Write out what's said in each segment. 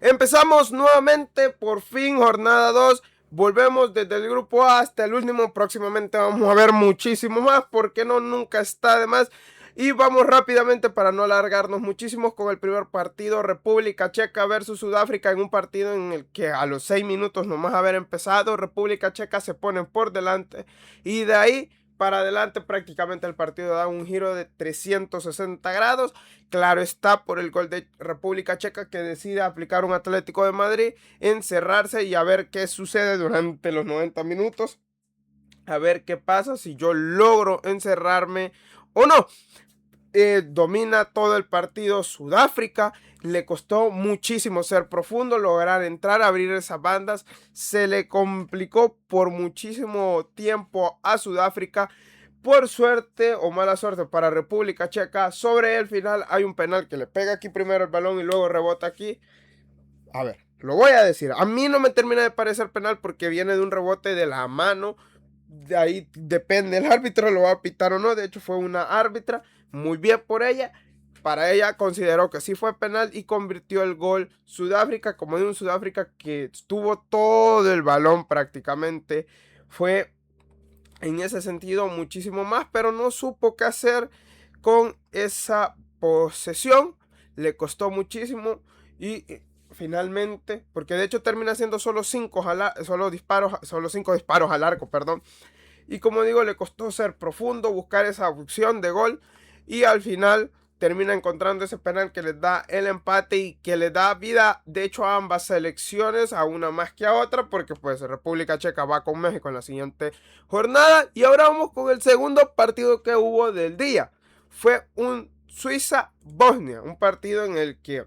Empezamos nuevamente, por fin, jornada 2. Volvemos desde el grupo A hasta el último. Próximamente vamos a ver muchísimo más, porque no, nunca está de más. Y vamos rápidamente para no alargarnos muchísimo con el primer partido, República Checa versus Sudáfrica, en un partido en el que a los 6 minutos nomás haber empezado, República Checa se ponen por delante y de ahí para adelante prácticamente el partido da un giro de 360 grados. Claro está, por el gol de República Checa, que decide aplicar un Atlético de Madrid, encerrarse y a ver qué sucede durante los 90 minutos. A ver qué pasa, si yo logro encerrarme o no. Domina todo el partido Sudáfrica. Le costó muchísimo ser profundo, lograr entrar, abrir esas bandas. Se le complicó por muchísimo tiempo a Sudáfrica. Por suerte o mala suerte para República Checa, sobre el final hay un penal que le pega aquí primero el balón y luego rebota aquí. A ver, lo voy a decir. A mí no me termina de parecer penal porque viene de un rebote de la mano. De ahí depende el árbitro, lo va a pitar o no. De hecho, fue una árbitra. Muy bien por ella. Para ella consideró que sí fue penal y convirtió el gol Sudáfrica. Como de un Sudáfrica que tuvo todo el balón prácticamente. Fue en ese sentido muchísimo más, pero no supo qué hacer con esa posesión. Le costó muchísimo y finalmente, porque de hecho termina siendo solo 5 disparos al arco, perdón. Y como digo, le costó ser profundo, buscar esa opción de gol y al final termina encontrando ese penal que les da el empate y que le da vida, de hecho, a ambas selecciones, a una más que a otra, porque pues República Checa va con México en la siguiente jornada. Y ahora vamos con el segundo partido que hubo del día. Fue un Suiza-Bosnia, un partido en el que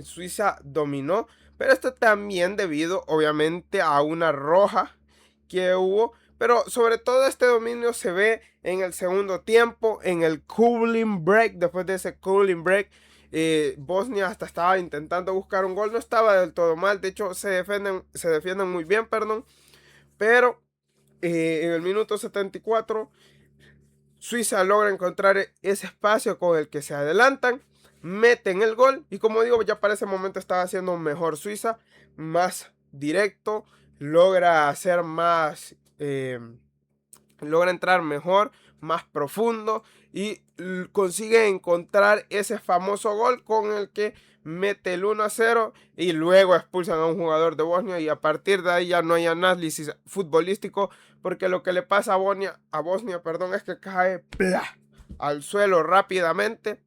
Suiza dominó, pero esto también debido obviamente a una roja que hubo, pero sobre todo este dominio se ve en el segundo tiempo, en el cooling break. Después de ese cooling break, Bosnia hasta estaba intentando buscar un gol, no estaba del todo mal, de hecho se defienden muy bien, perdón, pero en el minuto 74 Suiza logra encontrar ese espacio con el que se adelantan, meten el gol y como digo, ya para ese momento estaba haciendo mejor Suiza, más directo, logra hacer más, logra entrar mejor, más profundo y consigue encontrar ese famoso gol con el que mete el 1-0 y luego expulsan a un jugador de Bosnia y a partir de ahí ya no hay análisis futbolístico porque lo que le pasa a Bosnia, perdón, es que cae al suelo rápidamente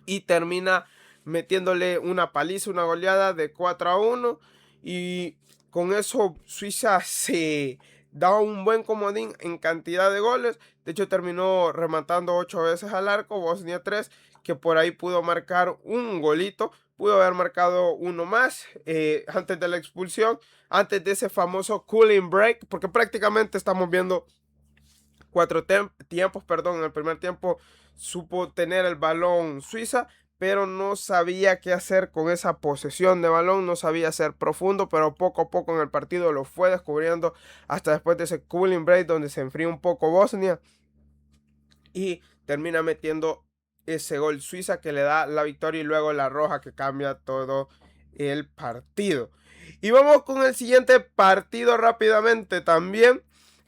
y termina metiéndole una paliza, una goleada de 4-1 y con eso Suiza se da un buen comodín en cantidad de goles. De hecho terminó rematando 8 veces al arco, Bosnia 3, que por ahí pudo marcar un golito, pudo haber marcado uno más antes de la expulsión, antes de ese famoso cooling break, porque prácticamente estamos viendo tiempos, perdón. En el primer tiempo supo tener el balón Suiza, pero no sabía qué hacer con esa posesión de balón, no sabía ser profundo, pero poco a poco en el partido lo fue descubriendo hasta después de ese cooling break donde se enfría un poco Bosnia y termina metiendo ese gol Suiza que le da la victoria y luego la roja que cambia todo el partido. Y vamos con el siguiente partido rápidamente también,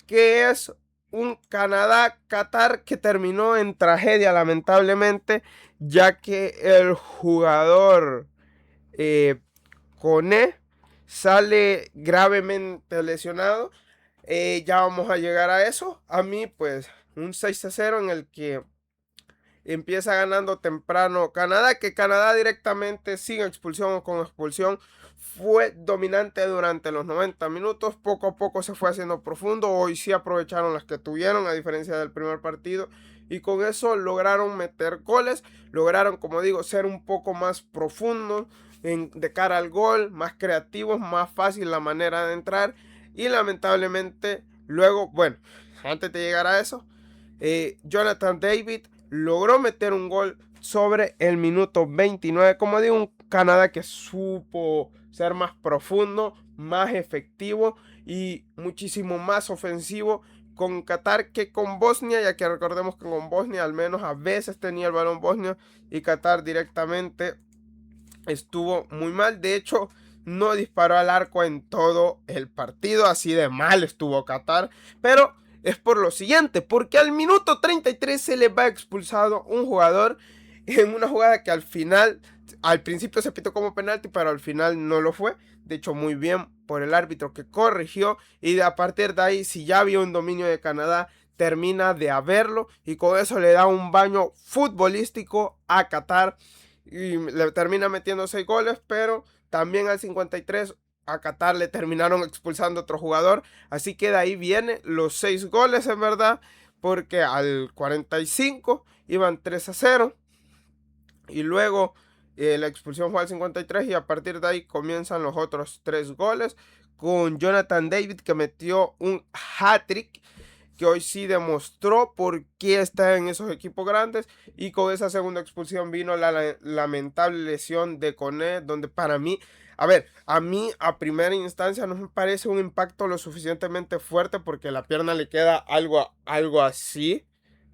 que es un Canadá-Qatar que terminó en tragedia lamentablemente, ya que el jugador Kone sale gravemente lesionado. Ya vamos a llegar a eso. A mí pues un 6-0 en el que empieza ganando temprano Canadá, que Canadá directamente sin expulsión o con expulsión fue dominante durante los 90 minutos, poco a poco se fue haciendo profundo, hoy sí aprovecharon las que tuvieron a diferencia del primer partido y con eso lograron meter goles, lograron como digo ser un poco más profundos de cara al gol, más creativos, más fácil la manera de entrar y lamentablemente luego, bueno, antes de llegar a eso, Jonathan David logró meter un gol sobre el minuto 29. Como digo, un Canadá que supo ser más profundo, más efectivo y muchísimo más ofensivo con Qatar que con Bosnia, ya que recordemos que con Bosnia al menos a veces tenía el balón Bosnia y Qatar directamente estuvo muy mal. De hecho, no disparó al arco en todo el partido, así de mal estuvo Qatar. Pero es por lo siguiente, porque al minuto 33 se le va expulsado un jugador en una jugada que al principio se pitó como penalti, pero al final no lo fue. De hecho, muy bien por el árbitro que corrigió, y a partir de ahí, si ya había un dominio de Canadá, termina de haberlo, y con eso le da un baño futbolístico a Qatar y le termina metiendo 6 goles, pero también al 53 a Qatar le terminaron expulsando otro jugador, así que de ahí vienen los 6 goles en verdad, porque al 45 iban 3-0 y luego la expulsión fue al 53 y a partir de ahí comienzan los otros 3 goles con Jonathan David, que metió un hat-trick, que hoy sí demostró por qué está en esos equipos grandes. Y con esa segunda expulsión vino la lamentable lesión de Koné, donde para mí, a mí a primera instancia no me parece un impacto lo suficientemente fuerte, porque la pierna le queda algo así,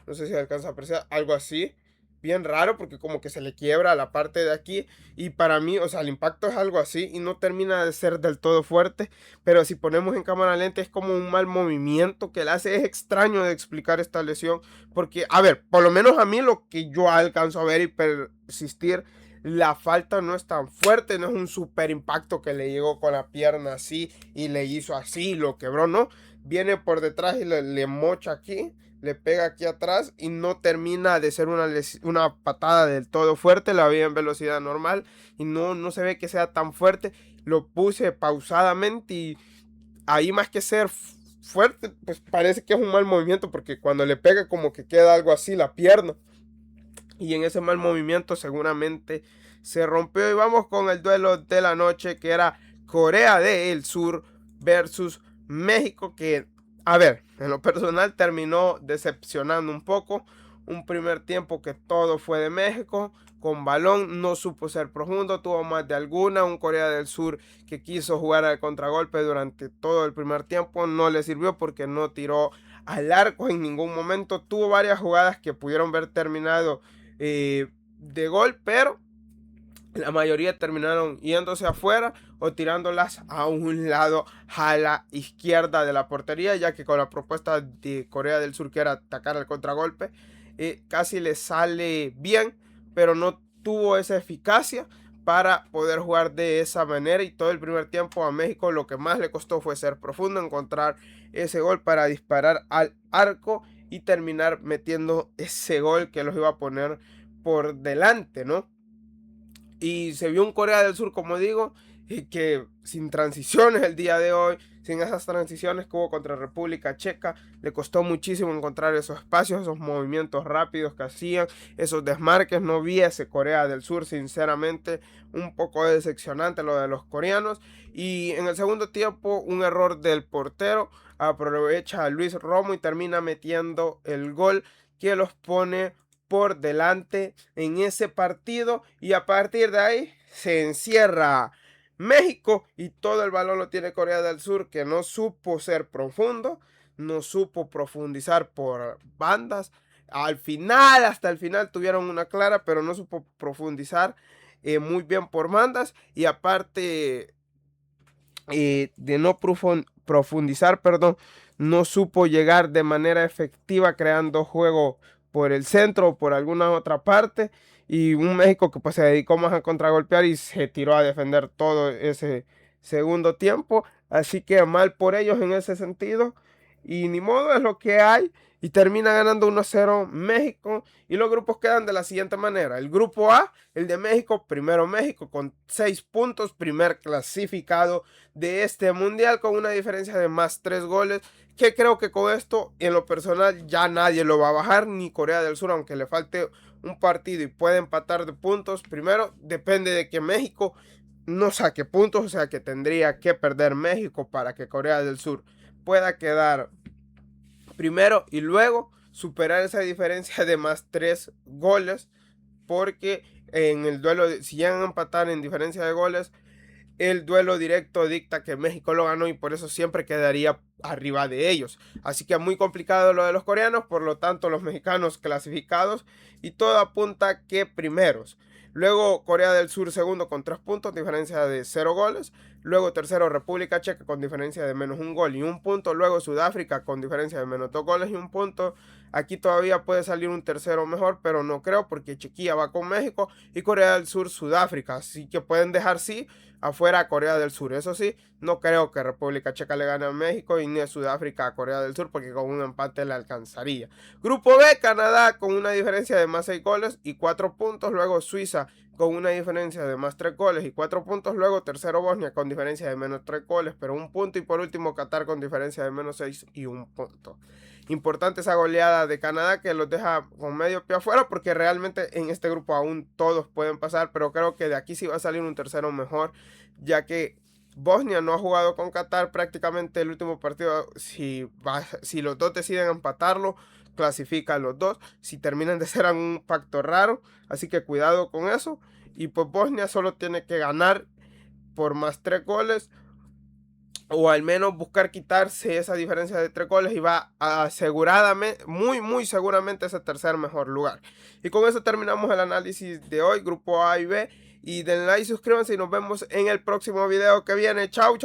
no sé si alcanza a apreciar, algo así, bien raro, porque como que se le quiebra la parte de aquí, y para mí, o sea, el impacto es algo así y no termina de ser del todo fuerte, pero si ponemos en cámara lenta es como un mal movimiento que le hace. Es extraño de explicar esta lesión, porque, por lo menos a mí lo que yo alcanzo a ver y persistir, la falta no es tan fuerte, no es un super impacto que le llegó con la pierna así y le hizo así, lo quebró, no, viene por detrás y le mocha aquí, le pega aquí atrás y no termina de ser una patada del todo fuerte. La vi en velocidad normal y no se ve que sea tan fuerte. Lo puse pausadamente y ahí, más que ser fuerte, pues parece que es un mal movimiento, porque cuando le pega como que queda algo así la pierna, y en ese mal movimiento seguramente se rompió. Y vamos con el duelo de la noche, que era Corea del Sur versus México, que, en lo personal terminó decepcionando un poco. Un primer tiempo que todo fue de México, con balón, no supo ser profundo, tuvo más de alguna. Un Corea del Sur que quiso jugar al contragolpe durante todo el primer tiempo, no le sirvió porque no tiró al arco en ningún momento. Tuvo varias jugadas que pudieron haber terminado de gol, pero la mayoría terminaron yéndose afuera o tirándolas a un lado, a la izquierda de la portería, ya que con la propuesta de Corea del Sur, que era atacar al contragolpe, casi le sale bien, pero no tuvo esa eficacia para poder jugar de esa manera. Y todo el primer tiempo a México lo que más le costó fue ser profundo, encontrar ese gol para disparar al arco y terminar metiendo ese gol que los iba a poner por delante, ¿no? Y se vio un Corea del Sur, como digo, que sin transiciones el día de hoy, sin esas transiciones que hubo contra República Checa, le costó muchísimo encontrar esos espacios, esos movimientos rápidos que hacían, esos desmarques. No vi ese Corea del Sur, sinceramente, un poco decepcionante lo de los coreanos. Y en el segundo tiempo, un error del portero, aprovecha a Luis Romo y termina metiendo el gol que los pone por delante en ese partido, y a partir de ahí se encierra México y todo el balón lo tiene Corea del Sur, que no supo ser profundo, no supo profundizar por bandas. Hasta el final tuvieron una clara, pero no supo profundizar muy bien por bandas, y aparte de no profundizar, perdón, no supo llegar de manera efectiva creando juego por el centro o por alguna otra parte. Y un México que pues se dedicó más a contragolpear y se tiró a defender todo ese segundo tiempo. Así que mal por ellos en ese sentido. Y ni modo, es lo que hay. Y termina ganando 1-0 México. Y los grupos quedan de la siguiente manera. El grupo A, el de México, primero México con 6 puntos, primer clasificado de este mundial, con una diferencia de más 3 goles, que creo que con esto en lo personal ya nadie lo va a bajar, ni Corea del Sur, aunque le falte un partido y puede empatar de puntos. Primero depende de que México no saque puntos, o sea que tendría que perder México para que Corea del Sur pueda quedar primero y luego superar esa diferencia de más 3 goles, porque en el duelo, si llegan a empatar en diferencia de goles, el duelo directo dicta que México lo ganó y por eso siempre quedaría arriba de ellos. Así que muy complicado lo de los coreanos, por lo tanto los mexicanos clasificados y todo apunta que primeros. Luego Corea del Sur segundo con 3 puntos, diferencia de 0 goles. Luego tercero República Checa con diferencia de menos 1 gol y 1 punto. Luego Sudáfrica con diferencia de menos 2 goles y 1 punto. Aquí todavía puede salir un tercero mejor, pero no creo porque Chequia va con México y Corea del Sur Sudáfrica. Así que pueden dejar sí afuera a Corea del Sur. Eso sí, no creo que República Checa le gane a México y ni a Sudáfrica a Corea del Sur porque con un empate le alcanzaría. Grupo B, Canadá con una diferencia de más 6 goles y 4 puntos. Luego Suiza con una diferencia de más 3 goles y 4 puntos. Luego tercero Bosnia con diferencia de menos 3 goles, pero 1 punto. Y por último Qatar con diferencia de menos 6 y 1 punto. Importante esa goleada de Canadá que los deja con medio pie afuera porque realmente en este grupo aún todos pueden pasar, pero creo que de aquí sí va a salir un tercero mejor, ya que Bosnia no ha jugado con Qatar prácticamente el último partido. Si los dos deciden empatarlo, clasifican los dos. Si terminan de ser un pacto raro, así que cuidado con eso. Y pues Bosnia solo tiene que ganar por más 3 goles o al menos buscar quitarse esa diferencia de 3 goles y va aseguradamente, muy seguramente ese tercer mejor lugar. Y con eso terminamos el análisis de hoy, grupo A y B. Y denle like, suscríbanse y nos vemos en el próximo video que viene. Chau.